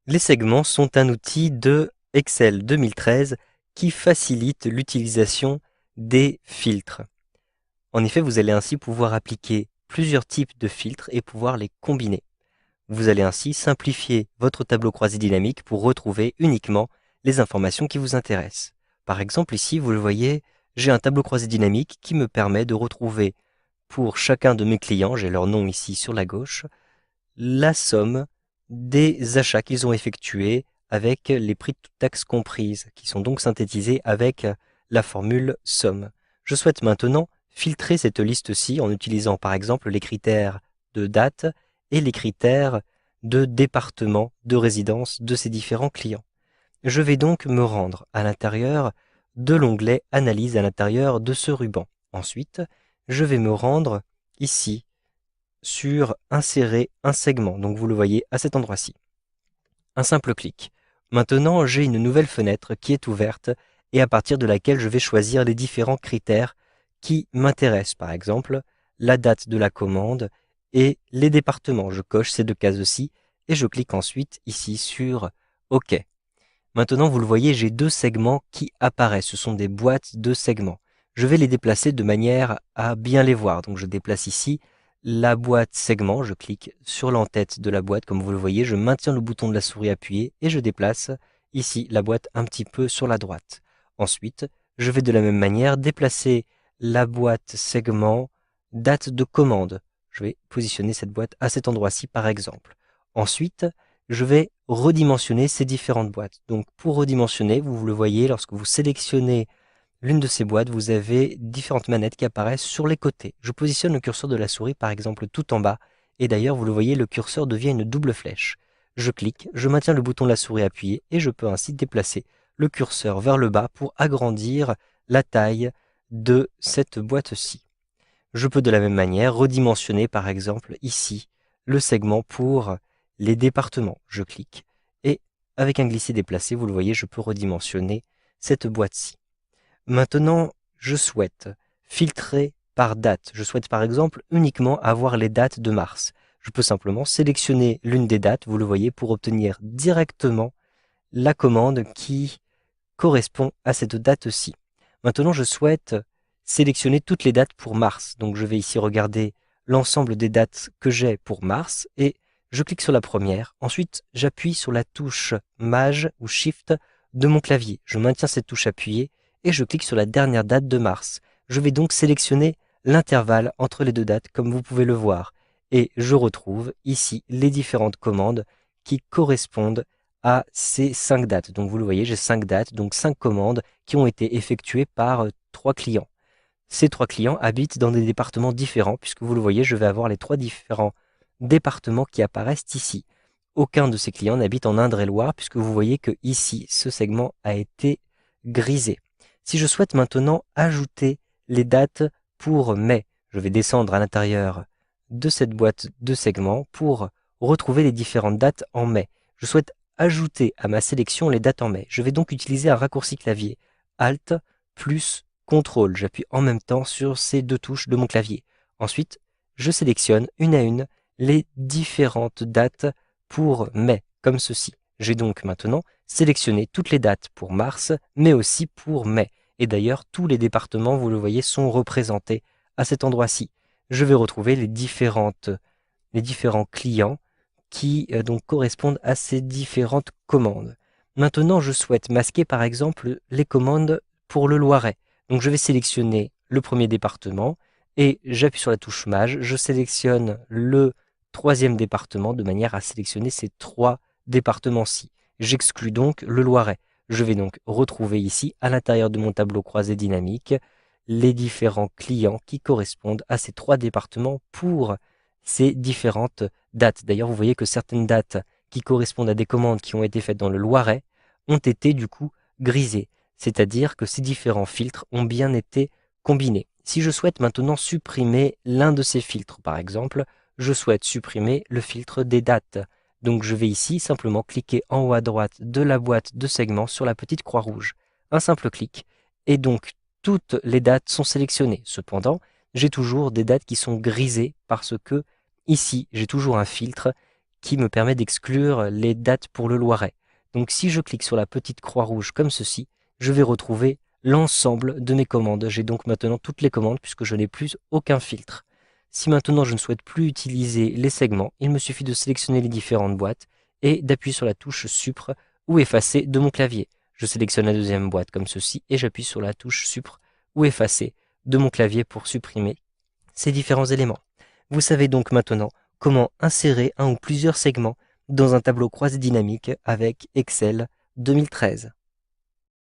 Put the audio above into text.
Les segments sont un outil de Excel 2013 qui facilite l'utilisation des filtres. En effet, vous allez ainsi pouvoir appliquer plusieurs types de filtres et pouvoir les combiner. Vous allez ainsi simplifier votre tableau croisé dynamique pour retrouver uniquement les informations qui vous intéressent. Par exemple, ici, vous le voyez, j'ai un tableau croisé dynamique qui me permet de retrouver pour chacun de mes clients, j'ai leur nom ici sur la gauche, la somme des achats qu'ils ont effectués avec les prix de toutes taxes comprises, qui sont donc synthétisés avec la formule somme. Je souhaite maintenant filtrer cette liste-ci en utilisant par exemple les critères de date et les critères de département de résidence de ces différents clients. Je vais donc me rendre à l'intérieur de l'onglet Analyse à l'intérieur de ce ruban. Ensuite, je vais me rendre ici sur Insérer un segment. Donc vous le voyez à cet endroit-ci. Un simple clic. Maintenant, j'ai une nouvelle fenêtre qui est ouverte et à partir de laquelle je vais choisir les différents critères qui m'intéressent. Par exemple, la date de la commande et les départements. Je coche ces deux cases-ci et je clique ensuite ici sur OK. Maintenant, vous le voyez, j'ai deux segments qui apparaissent. Ce sont des boîtes de segments. Je vais les déplacer de manière à bien les voir. Donc je déplace ici la boîte segment, je clique sur l'entête de la boîte, comme vous le voyez, je maintiens le bouton de la souris appuyé et je déplace ici la boîte un petit peu sur la droite. Ensuite, je vais de la même manière déplacer la boîte segment date de commande. Je vais positionner cette boîte à cet endroit-ci par exemple. Ensuite, je vais redimensionner ces différentes boîtes. Donc pour redimensionner, vous le voyez, lorsque vous sélectionnez l'une de ces boîtes, vous avez différentes manettes qui apparaissent sur les côtés. Je positionne le curseur de la souris par exemple tout en bas et d'ailleurs vous le voyez, le curseur devient une double flèche. Je clique, je maintiens le bouton de la souris appuyé et je peux ainsi déplacer le curseur vers le bas pour agrandir la taille de cette boîte-ci. Je peux de la même manière redimensionner par exemple ici le segment pour les départements. Je clique et avec un glisser-déplacer, vous le voyez, je peux redimensionner cette boîte-ci. Maintenant, je souhaite filtrer par date. Je souhaite par exemple uniquement avoir les dates de mars. Je peux simplement sélectionner l'une des dates, vous le voyez, pour obtenir directement la commande qui correspond à cette date-ci. Maintenant, je souhaite sélectionner toutes les dates pour mars. Donc je vais ici regarder l'ensemble des dates que j'ai pour mars et je clique sur la première. Ensuite, j'appuie sur la touche Maj ou Shift de mon clavier. Je maintiens cette touche appuyée et je clique sur la dernière date de mars. Je vais donc sélectionner l'intervalle entre les deux dates comme vous pouvez le voir. Et je retrouve ici les différentes commandes qui correspondent à ces 5 dates. Donc vous le voyez, j'ai 5 dates, donc 5 commandes qui ont été effectuées par 3 clients. Ces 3 clients habitent dans des départements différents, puisque vous le voyez, je vais avoir les 3 différents départements qui apparaissent ici. Aucun de ces clients n'habite en Indre-et-Loire, puisque vous voyez que ici, ce segment a été grisé. Si je souhaite maintenant ajouter les dates pour mai, je vais descendre à l'intérieur de cette boîte de segments pour retrouver les différentes dates en mai. Je souhaite ajouter à ma sélection les dates en mai. Je vais donc utiliser un raccourci clavier Alt plus CTRL. J'appuie en même temps sur ces deux touches de mon clavier. Ensuite, je sélectionne une à une les différentes dates pour mai, comme ceci. J'ai donc maintenant sélectionné toutes les dates pour mars, mais aussi pour mai. Et d'ailleurs, tous les départements, vous le voyez, sont représentés à cet endroit-ci. Je vais retrouver les différents clients qui donc correspondent à ces différentes commandes. Maintenant, je souhaite masquer par exemple les commandes pour le Loiret. Donc je vais sélectionner le premier département et j'appuie sur la touche Maj, je sélectionne le troisième département de manière à sélectionner ces 3 départements-ci. J'exclus donc le Loiret. Je vais donc retrouver ici, à l'intérieur de mon tableau croisé dynamique, les différents clients qui correspondent à ces 3 départements pour ces différentes dates. D'ailleurs, vous voyez que certaines dates qui correspondent à des commandes qui ont été faites dans le Loiret ont été du coup grisées, c'est-à-dire que ces différents filtres ont bien été combinés. Si je souhaite maintenant supprimer l'un de ces filtres, par exemple, je souhaite supprimer le filtre des dates. Donc je vais ici simplement cliquer en haut à droite de la boîte de segments sur la petite croix rouge. Un simple clic. Et donc toutes les dates sont sélectionnées. Cependant, j'ai toujours des dates qui sont grisées parce que ici, j'ai toujours un filtre qui me permet d'exclure les dates pour le Loiret. Donc si je clique sur la petite croix rouge comme ceci, je vais retrouver l'ensemble de mes commandes. J'ai donc maintenant toutes les commandes puisque je n'ai plus aucun filtre. Si maintenant je ne souhaite plus utiliser les segments, il me suffit de sélectionner les différentes boîtes et d'appuyer sur la touche Supr ou Effacer de mon clavier. Je sélectionne la deuxième boîte comme ceci et j'appuie sur la touche Supr ou Effacer de mon clavier pour supprimer ces différents éléments. Vous savez donc maintenant comment insérer un ou plusieurs segments dans un tableau croisé dynamique avec Excel 2013.